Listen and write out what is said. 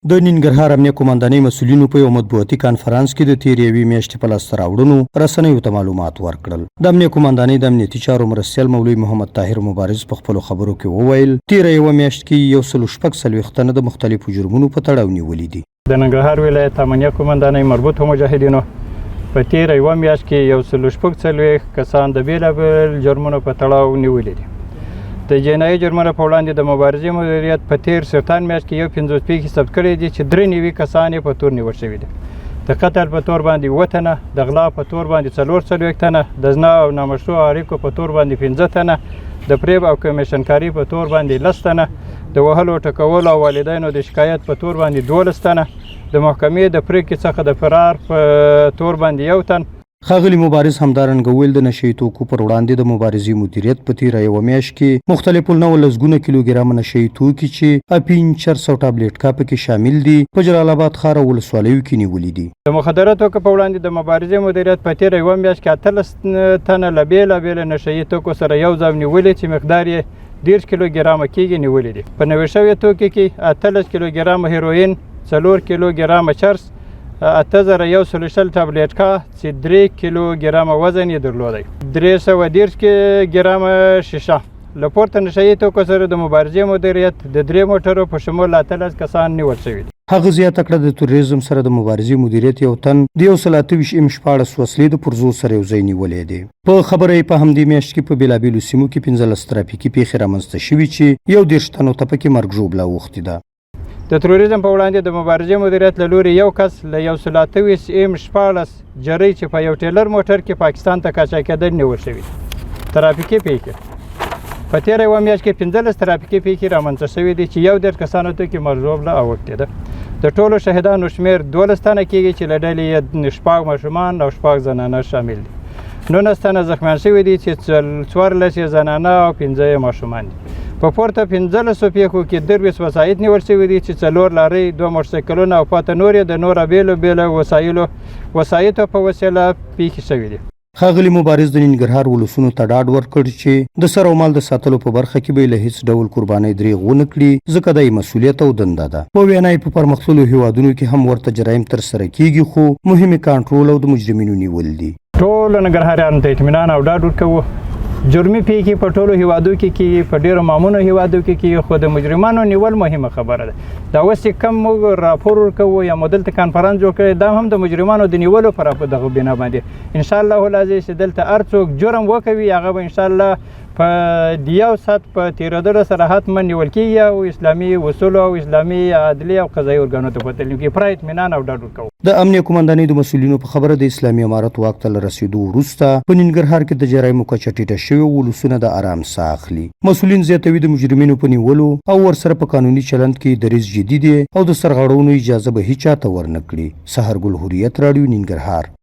د ننګرهار امنیه قومندانۍ مسؤلینو په یو مطبوعاتي کانفرانس کې د تېرې یوې میاشتې په لاسته راوړنو رسنیو ته معلومات ورکړل. د امنیه قومندانۍ د امنیتي چارو مرستیال مولوي محمد طاهر مبارز په خپلو خبرو کې وویل تېره یوه میاشت کې 146 تنه د مختلفو جرمونو په تړاو نیولي دي. د ننګرهار ولایت امنیه قومندانۍ مربوطو مجاهدینو په تېره یوه میاشت کې 146 کسان د بېلابېل جرمونو په تړاو نیولي دي. د جنایي جرمونو په وړاندې د مبارزې مدیریت په تېر سرطان میاشت کې 50 پیښې ثبت کړي دي چې 93 کسان یې په تور نیول شوي دي. د قتل په تور باندې 7 تنه، د غلا په تور باندې 44 تنه، د زنا او نامشروع اړیکو په تور باندې 15 تنه، د فریب او کمیشنکاري په تور باندې 10 تنه، د وهلو ټکولو او والدینو د شکایت په تور باندې 12 تنه، د محکمې د پریکړې څخه د فرار په تور باندې 1 تن. ښاغلي مبارز همدارنګه ویل د نشه یي توکو پر وړاندې د مبارزې مدیریت په تېره یوه میاشت کې مختلفو النوع لسګونه کیلوګرامه نشه یي توکي چې اپین، چرس او ټابلیټکا پکې شامل دي په جلال آباد ښار او ولسوالیو کې نیولي دي. د مخدره توکو په وړاندې د مبارزې مدیریت په تېره یوه میاشت کې 18 تنه له بېلابېلو نشه یي توکو سره یو ځای نیولي چې مقدار یې 10 کیلوګرامه کېږي نیولي دي. په نوي شوي توکي کې 18 کیلوګرامه هیروین، 4 کیلوګرامه چرس، 8120 ټابلیټکا چې 3 کیلوګرامه وزن یې درلودی، 310 ګرامه شیشه. له پورته نشه یي توکو سره د مبارزې مدیریت د 3 موټرو په شمول 18 کسان نیول شوي دي. هغه زیاته کړه د توریزم سره د مبارزې مدیریت یو تن د 128 M14 وسلې د پرزو سره یو ځای نیولې دي. په خبره یې په همدې میاشت کې په بېلابېلو سیمو کې 15 ترافیکي پیښې رامنځته شوي چې 11 تنو ته پکې مرګ ژوبله اوښتې ده. د تروریزم په وړاندې د مبارزې مدیریت له لوري یو کس له 128 M14 جرۍ چې په یو ټیلر موټر کې پاکستان ته قاچاقېدل نیول شوي دي. ترافیکي پیښې په تېره یوه میاشت کې 15 ترافیکي پیښې رامنځته شوي دي چې 11 کسانو ته کې مرګ ژوبله اوښتې ده. د ټولو شهیدانو شمېر 12 تنه کېږي چې له ډلې یې 6 ماشومان او 6 زنانه شامل دي. 19 تنه زخمیان شوي دي چې 14 زنانه او 15 ماشومان دي. په پورته 15 پیښو کې 23 وسایط نیول شوي دي چې 4 لارۍ، 2 موټرسایکلونه او پاته نور یې د نورو بېلو وسایطو په وسیله پیښې شوي دي. ښاغلي مبارز د ننګرهار ولسونو ته ډاډ ورکړ چې د سر او مال د ساتلو په برخه کې به له هیڅ ډول قربانۍ دریغ ونه کړي ځکه دا یې مسؤلیت او دنده ده. په وینا یې په پرمختللو هیوادونو کې هم ورته جرایم ترسره کیږي خو مهمې کنټرول او د مجرمینو نیول دي. ټولو ننګرهاریانو ته اطمینان او ډاډ ورکوو. جرمي پیښې په ټولو هیوادو کې کېږي، په ډېرو معمونو هیوادو کې کېږي، خو د مجرمانو نیول مهمه خبره ده. دا اوس چې کم موږ راپور ورکوو یا مو دلته کانفرانس جوړ کړی دا هم د مجرمانو د نیولو پر دغه بنا باندې انشاءالله العزیز چې دلته هر څوک جرم وکوي هغه به انشاءالله په دیو سات په تېرېدلو سره حتما نیول کېږي او اسلامي اصولو او اسلامي عدلي او قضایي ارګانو ته په تلیم کې پوره اطمینان او ډاډ ورکوو. د امنیه قومندانۍ د مسؤلینو په خبره د اسلامي امارت واک ته له رسېدو وروسته په ننګرهار کې د جرایمو کچه ټیټه شوې ولسونه د آرام ساه اخلي. مسؤلین زیاتوي د مجرمینو په نیولو او ورسره په قانوني چلند کې دریځ جدي دی او د سرغړونو اجازه به هیچا ته ورنه کړي. سحرګل هوریت راډیو ننګرهار.